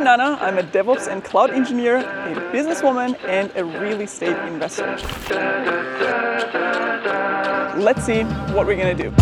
I'm Nana, I'm a DevOps and Cloud engineer, a businesswoman, and a real estate investor. Let's see what we're gonna do.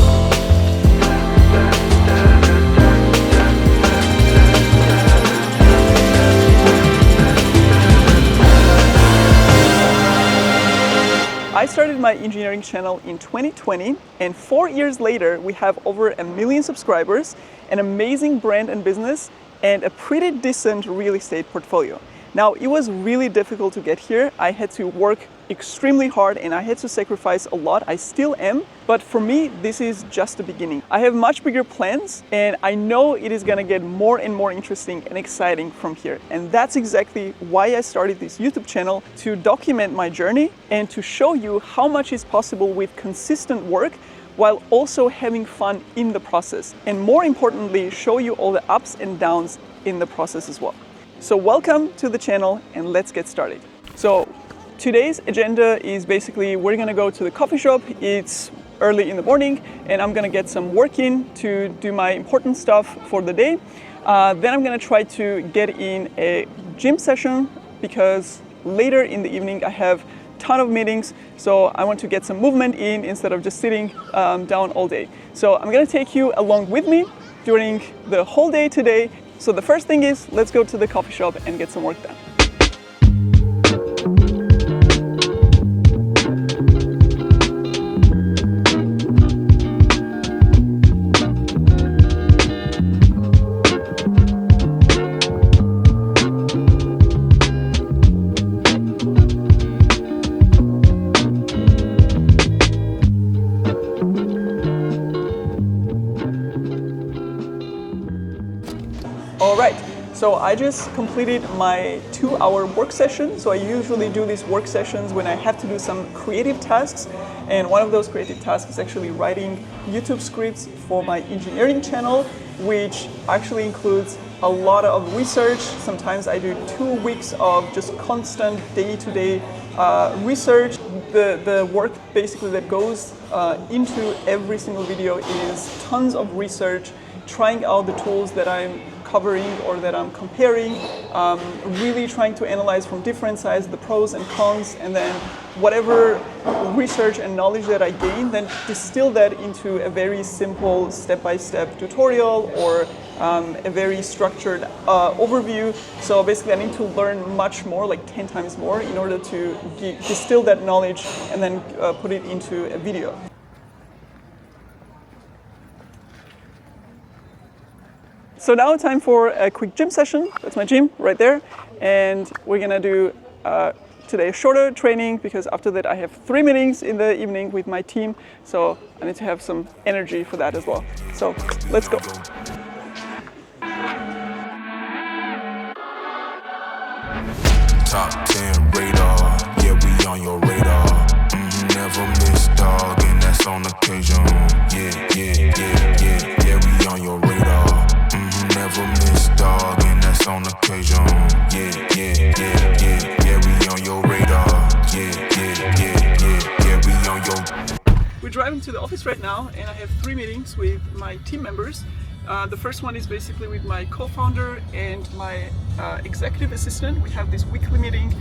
I started my engineering channel in 2020, and 4 years later, we have over 1 million subscribers, an amazing brand and business, and a pretty decent real estate portfolio. Now, it was really difficult to get here. I had to work extremely hard and I had to sacrifice a lot. I still am, but for me, this is just the beginning. I have much bigger plans and I know it is gonna get more and more interesting and exciting from here. And that's exactly why I started this YouTube channel, to document my journey and to show you how much is possible with consistent work while also having fun in the process. And more importantly, show you all the ups and downs in the process as well. So welcome to the channel and let's get started. So today's agenda is basically we're gonna go to the coffee shop. It's early in the morning and I'm gonna get some work in to do my important stuff for the day. Then I'm gonna try to get in a gym session because later in the evening I have a ton of meetings, so I want to get some movement in instead of just sitting down all day. So I'm gonna take you along with me during the whole day today. So the first thing is, let's go to the coffee shop and get some work done. All right, so I just completed my 2-hour work session. So I usually do these work sessions when I have to do some creative tasks. And one of those creative tasks is actually writing YouTube scripts for my engineering channel, which actually includes a lot of research. Sometimes I do 2 weeks of just constant day-to-day research. The work basically that goes into every single video is tons of research, trying out the tools that I'm covering or that I'm comparing, really trying to analyze from different sides the pros and cons, and then whatever research and knowledge that I gain, then distill that into a very simple step-by-step tutorial or a very structured overview. So basically I need to learn much more, like 10 times more, in order to distill that knowledge and then put it into a video. So now time for a quick gym session. That's my gym right there. And we're gonna do today a shorter training because after that I have 3 meetings in the evening with my team. So I need to have some energy for that as well. So let's go. Top 10 radar, yeah, we on your radar. Never miss, dog, and that's on occasion. Yeah, we on your radar. Never miss, dog, and that's on occasion. Yeah, we on your radar. Yeah, we on your. We're driving to the office right now, and I have 3 meetings with my team members. The first one is basically with my co-founder and my executive assistant. We have this weekly meeting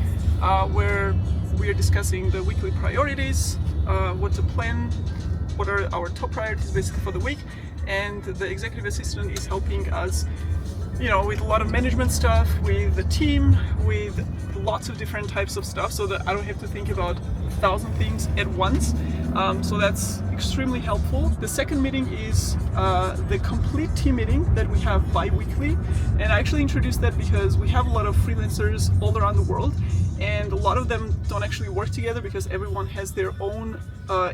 where we are discussing the weekly priorities, what to plan, what are our top priorities basically for the week. And the executive assistant is helping us, with a lot of management stuff, with the team, with lots of different types of stuff, so that I don't have to think about 1,000 things at once. So that's extremely helpful. The second meeting is the complete team meeting that we have bi-weekly. And I actually introduced that because we have a lot of freelancers all around the world, and a lot of them don't actually work together because everyone has their own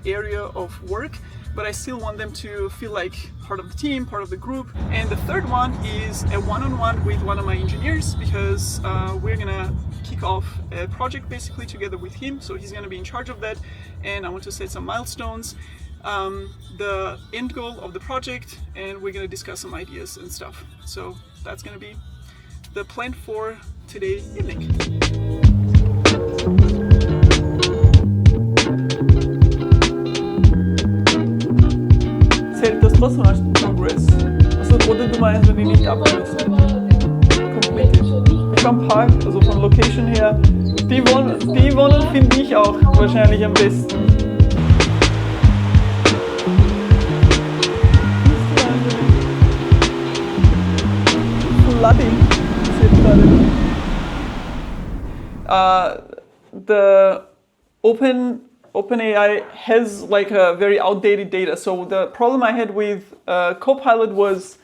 area of work. But I still want them to feel like part of the team, part of the group. And the third one is a one-on-one with one of my engineers because we're gonna kick off a project basically together with him. So he's gonna be in charge of that, and I want to set some milestones, the end goal of the project, and we're gonna discuss some ideas and stuff. So that's gonna be the plan for today evening. Zählt das trotzdem als Progress? Also, oder du meinst, wenn die nicht abschließen? Completed. am Park, also von Location her. Die Wohnung finde ich auch wahrscheinlich am besten. Flooding. The OpenAI has like a very outdated data. So the problem I had with Copilot was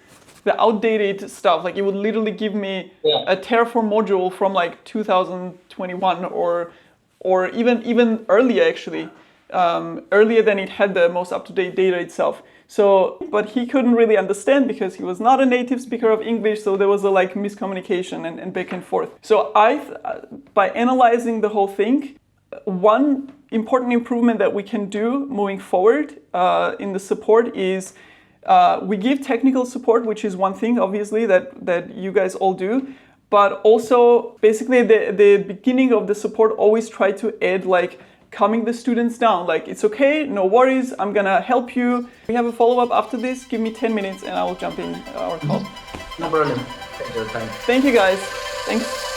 the outdated stuff. Like it would literally give me a Terraform module from like 2021 or even earlier actually, earlier than it had the most up-to-date data itself. So, but he couldn't really understand because he was not a native speaker of English, so there was a like miscommunication and back and forth. So by analyzing the whole thing, one important improvement that we can do moving forward in the support is we give technical support, which is one thing obviously that you guys all do, but also basically the beginning of the support always try to add like calming the students down, like it's okay, no worries, I'm gonna help you. We have a follow-up after this, give me 10 minutes and I will jump in our call. No problem. Take your time. Thank you guys. Thanks.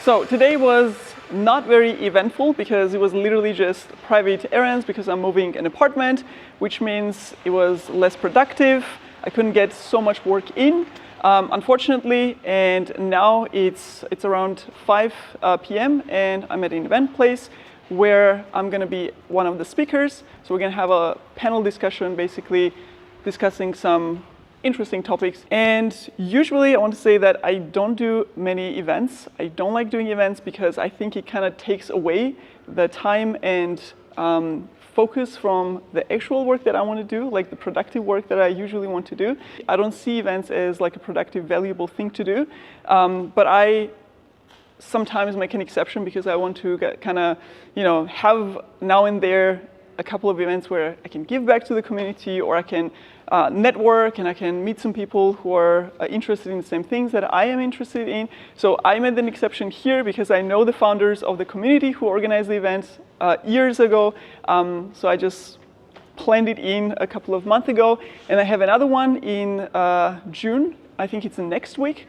So today was not very eventful because it was literally just private errands because I'm moving an apartment, which means it was less productive. I couldn't get so much work in, unfortunately, and now it's around 5 p.m. and I'm at an event place where I'm gonna be one of the speakers. So we're gonna have a panel discussion, basically discussing some interesting topics. And usually I want to say that I don't do many events. I don't like doing events because I think it kind of takes away the time and focus from the actual work that I want to do, like the productive work that I usually want to do. I don't see events as like a productive, valuable thing to do, but I sometimes make an exception because I want to kind of, have now and there a couple of events where I can give back to the community or I can network and I can meet some people who are interested in the same things that I am interested in. So I made an exception here because I know the founders of the community who organized the events years ago. So I just planned it in a couple of months ago. And I have another one in June. I think it's next week,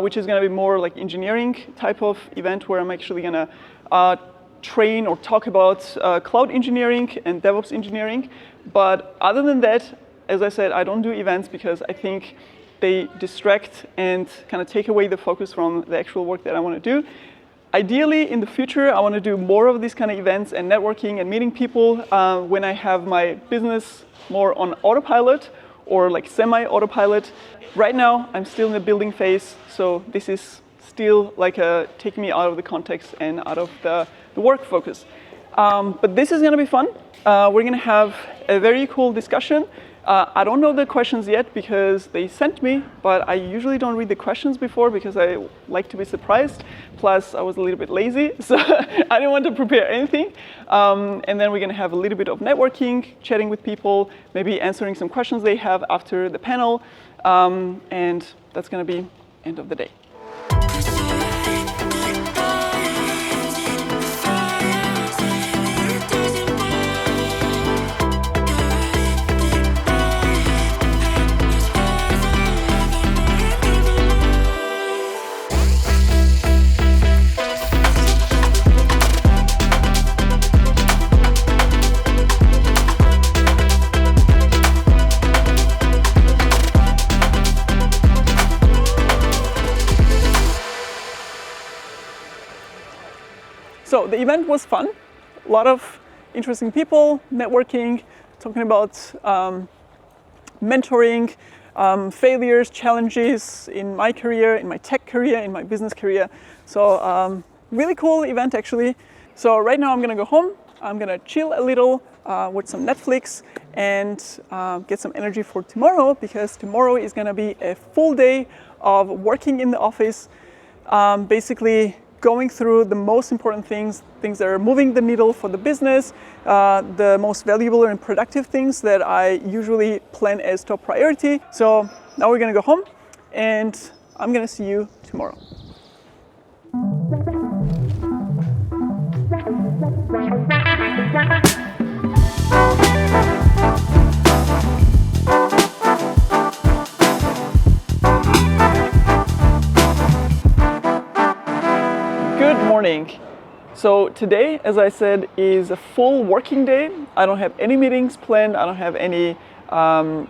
which is going to be more like engineering type of event where I'm actually going to train or talk about cloud engineering and DevOps engineering. But other than that, as I said, I don't do events because I think they distract and kind of take away the focus from the actual work that I want to do. Ideally, in the future, I want to do more of these kind of events and networking and meeting people when I have my business more on autopilot or like semi-autopilot. Right now, I'm still in the building phase, so this is still like taking me out of the context and out of the work focus. But this is going to be fun. We're going to have a very cool discussion. I don't know the questions yet because they sent me, but I usually don't read the questions before because I like to be surprised. Plus, I was a little bit lazy, so I didn't want to prepare anything. And then we're going to have a little bit of networking, chatting with people, maybe answering some questions they have after the panel. And that's going to be end of the day. So the event was fun, a lot of interesting people, networking, talking about mentoring, failures, challenges in my career, in my tech career, in my business career. So really cool event actually. So right now I'm gonna go home, I'm gonna chill a little, watch some Netflix and get some energy for tomorrow because tomorrow is gonna be a full day of working in the office, basically going through the most important things that are moving the needle for the business, the most valuable and productive things that I usually plan as top priority. So now we're gonna go home and I'm gonna see you tomorrow. Good morning. So today, as I said, is a full working day. I don't have any meetings planned. I don't have any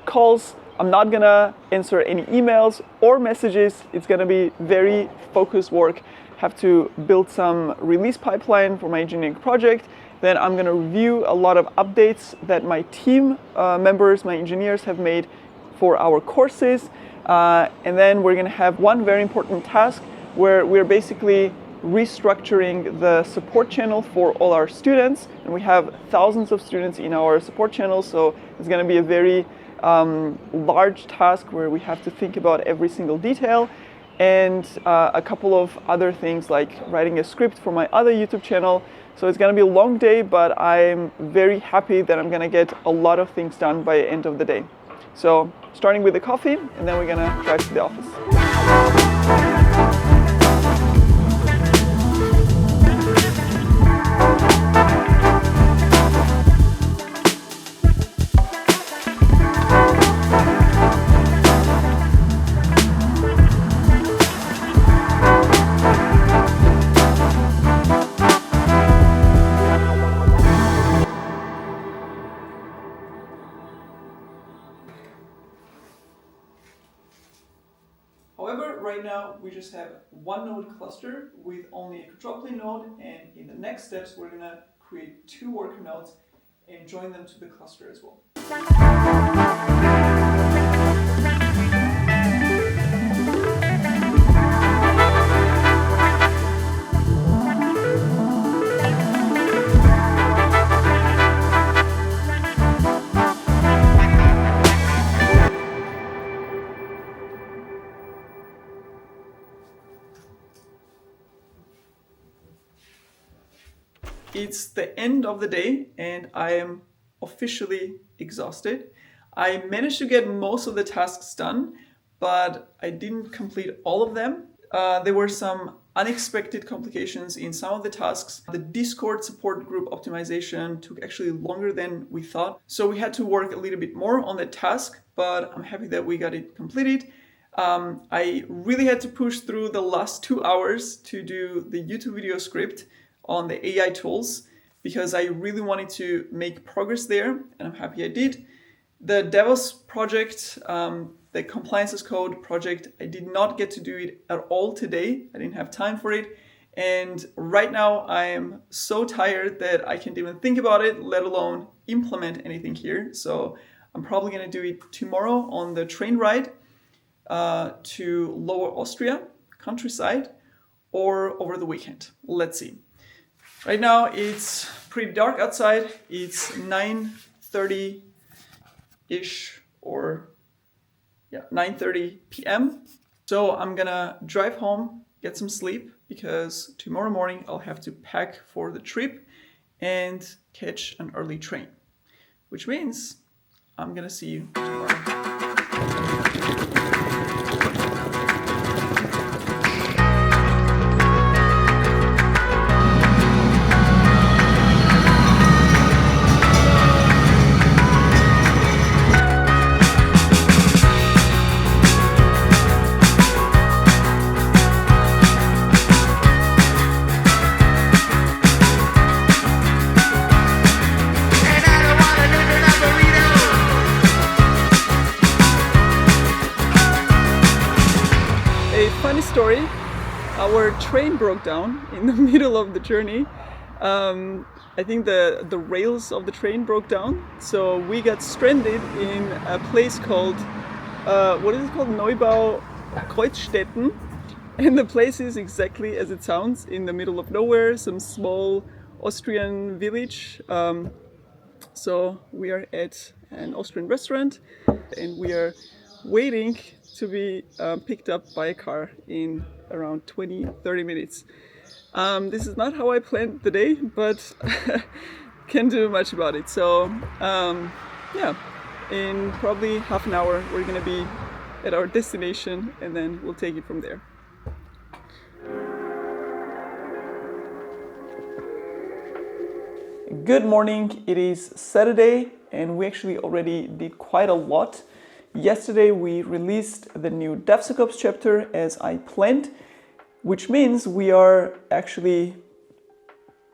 calls. I'm not gonna answer any emails or messages. It's gonna be very focused work. Have to build some release pipeline for my engineering project. Then I'm gonna review a lot of updates that my team members, my engineers have made for our courses. And then we're gonna have one very important task where we're basically restructuring the support channel for all our students. And we have thousands of students in our support channel, so it's gonna be a very large task where we have to think about every single detail, and a couple of other things like writing a script for my other YouTube channel. So it's gonna be a long day, but I'm very happy that I'm gonna get a lot of things done by the end of the day. So starting with the coffee, and then we're gonna drive to the office. However, right now we just have one node cluster with only a control plane node, and in the next steps we're gonna create two worker nodes and join them to the cluster as well. It's the end of the day and I am officially exhausted. I managed to get most of the tasks done, but I didn't complete all of them. There were some unexpected complications in some of the tasks. The Discord support group optimization took actually longer than we thought. So we had to work a little bit more on the task, but I'm happy that we got it completed. I really had to push through the last 2 hours to do the YouTube video script on the AI tools because I really wanted to make progress there, and I'm happy I did. The DevOps project, the compliance as code project, I did not get to do it at all today. I didn't have time for it. And right now I am so tired that I can't even think about it, let alone implement anything here. So I'm probably gonna do it tomorrow on the train ride to Lower Austria, countryside, or over the weekend. Let's see. Right now it's pretty dark outside. It's 9:30-ish or 9:30 p.m. So I'm gonna drive home, get some sleep, because tomorrow morning I'll have to pack for the trip and catch an early train, which means I'm gonna see you tomorrow. Funny story, our train broke down in the middle of the journey. I think the rails of the train broke down, so we got stranded in a place called, what is it called? Neubau Kreuzstetten. And the place is exactly as it sounds, in the middle of nowhere, some small Austrian village. So we are at an Austrian restaurant and we are waiting to be picked up by a car in around 20-30 minutes. This is not how I planned the day, but can't do much about it. So yeah, in probably half an hour we're gonna be at our destination, and then we'll take it from there. Good morning, it is Saturday, and we actually already did quite a lot. Yesterday we released the new DevOps chapter as I planned, which means we are actually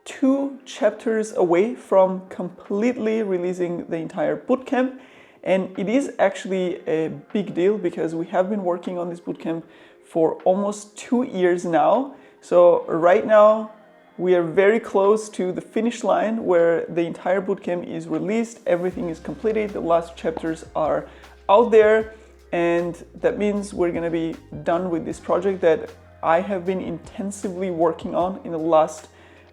2 chapters away from completely releasing the entire bootcamp. And it is actually a big deal because we have been working on this bootcamp for almost 2 years now. So right now we are very close to the finish line where the entire bootcamp is released, everything is completed, the last chapters are out there, and that means we're gonna be done with this project that I have been intensively working on in the last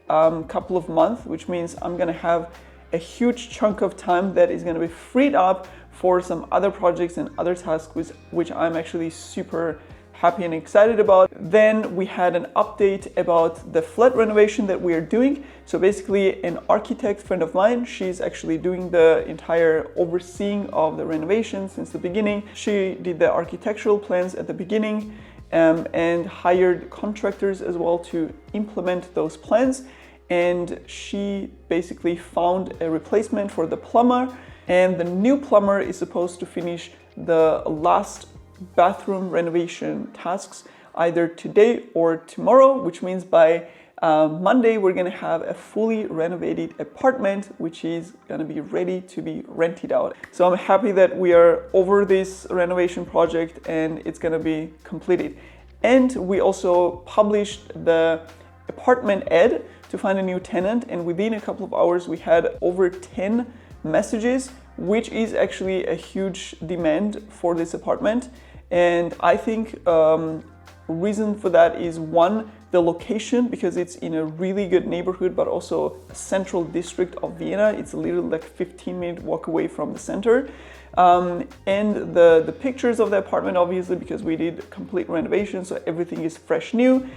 couple of months, which means I'm gonna have a huge chunk of time that is gonna be freed up for some other projects and other tasks which I'm actually super happy and excited about. Then we had an update about the flat renovation that we are doing. So basically an architect friend of mine, she's actually doing the entire overseeing of the renovation since the beginning. She did the architectural plans at the beginning and hired contractors as well to implement those plans. And she basically found a replacement for the plumber, and the new plumber is supposed to finish the last bathroom renovation tasks either today or tomorrow, which means by Monday we're gonna have a fully renovated apartment which is gonna be ready to be rented out. So I'm happy that we are over this renovation project and it's gonna be completed. And we also published the apartment ad to find a new tenant, and within a couple of hours we had over 10 messages, which is actually a huge demand for this apartment. And I think reason for that is one, the location, because it's in a really good neighborhood, but also a central district of Vienna. It's a little like 15-minute walk away from the center. And the pictures of the apartment, obviously, because we did complete renovation, so everything is fresh new.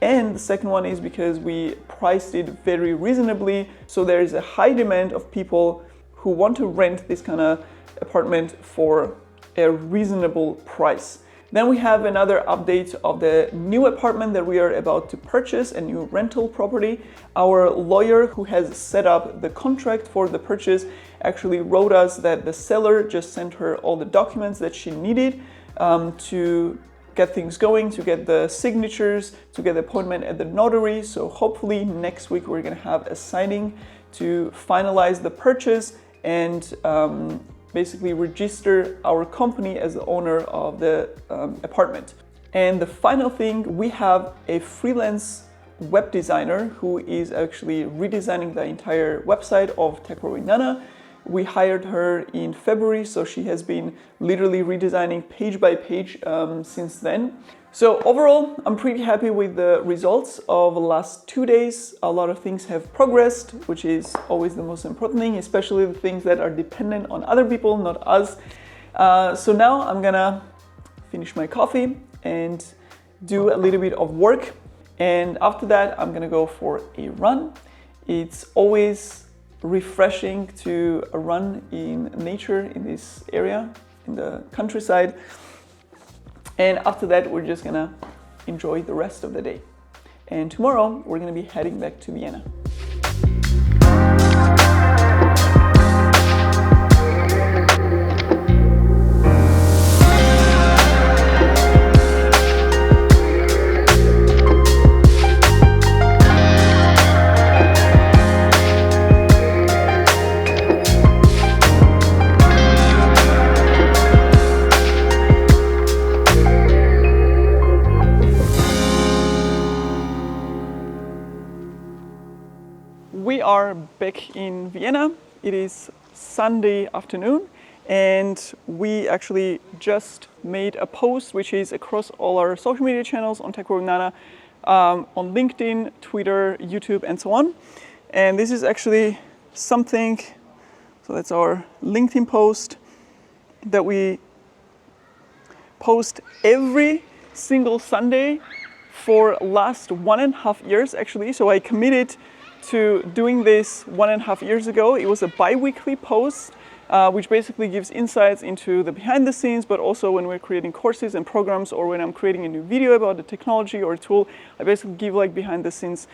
And the second one is because we priced it very reasonably. So there is a high demand of people who want to rent this kind of apartment for a reasonable price. Then we have another update of the new apartment that we are about to purchase, a new rental property. Our lawyer who has set up the contract for the purchase actually wrote us that the seller just sent her all the documents that she needed to get things going, to get the signatures, to get the appointment at the notary. So hopefully next week we're gonna have a signing to finalize the purchase and basically register our company as the owner of the apartment. And the final thing, we have a freelance web designer who is actually redesigning the entire website of TechWorld with Nana. We hired her in February, so she has been literally redesigning page by page since then. So overall, I'm pretty happy with the results of the last 2 days. A lot of things have progressed, which is always the most important thing, especially the things that are dependent on other people, not us. So now I'm gonna finish my coffee and do a little bit of work. And after that, I'm gonna go for a run. It's always refreshing to run in nature in this area, in the countryside. And after that, we're just gonna enjoy the rest of the day. And tomorrow, we're gonna be heading back to Vienna. We are back in Vienna. It is Sunday afternoon, and we actually just made a post which is across all our social media channels on TechWorld Nana, on LinkedIn, Twitter, YouTube, and so on. And this is actually something, so that's our LinkedIn post that we post every single Sunday for last 1.5 years actually. So I committed to doing this 1.5 years ago. It was a bi-weekly post which basically gives insights into the behind the scenes, but also when we're creating courses and programs, or when I'm creating a new video about a technology or a tool, I basically give like behind the scenes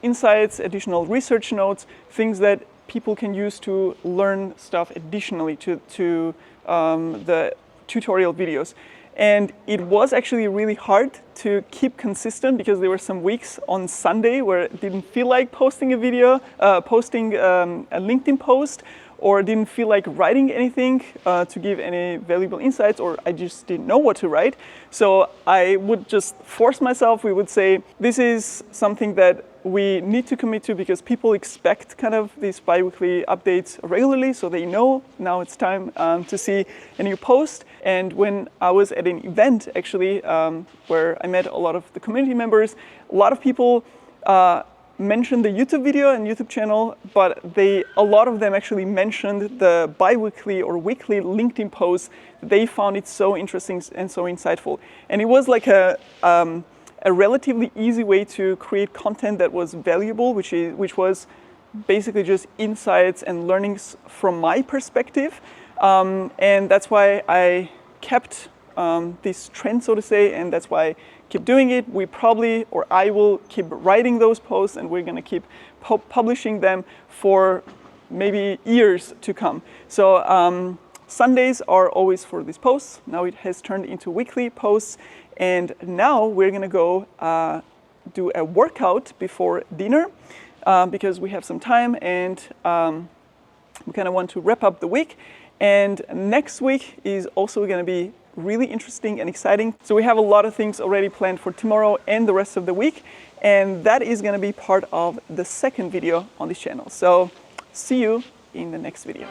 insights, additional research notes, things that people can use to learn stuff additionally to the tutorial videos. And it was actually really hard to keep consistent because there were some weeks on Sunday where it didn't feel like posting a video, posting a LinkedIn post, or didn't feel like writing anything to give any valuable insights, or I just didn't know what to write. So I would just force myself. We would say, this is something that we need to commit to because people expect kind of these bi-weekly updates regularly, so they know now it's time to see a new post. And when I was at an event, actually, where I met a lot of the community members, a lot of people mentioned the YouTube video and YouTube channel, but a lot of them actually mentioned the bi-weekly or weekly LinkedIn posts. They found it so interesting and so insightful. And it was like a relatively easy way to create content that was valuable, which was basically just insights and learnings from my perspective. And that's why I kept this trend, so to say, and that's why I keep doing it. I will keep writing those posts, and we're gonna keep publishing them for maybe years to come. So Sundays are always for these posts. Now it has turned into weekly posts. And now we're gonna go do a workout before dinner because we have some time, and we kind of want to wrap up the week. And next week is also gonna be really interesting and exciting. So we have a lot of things already planned for tomorrow and the rest of the week. And that is gonna be part of the second video on this channel. So see you in the next video.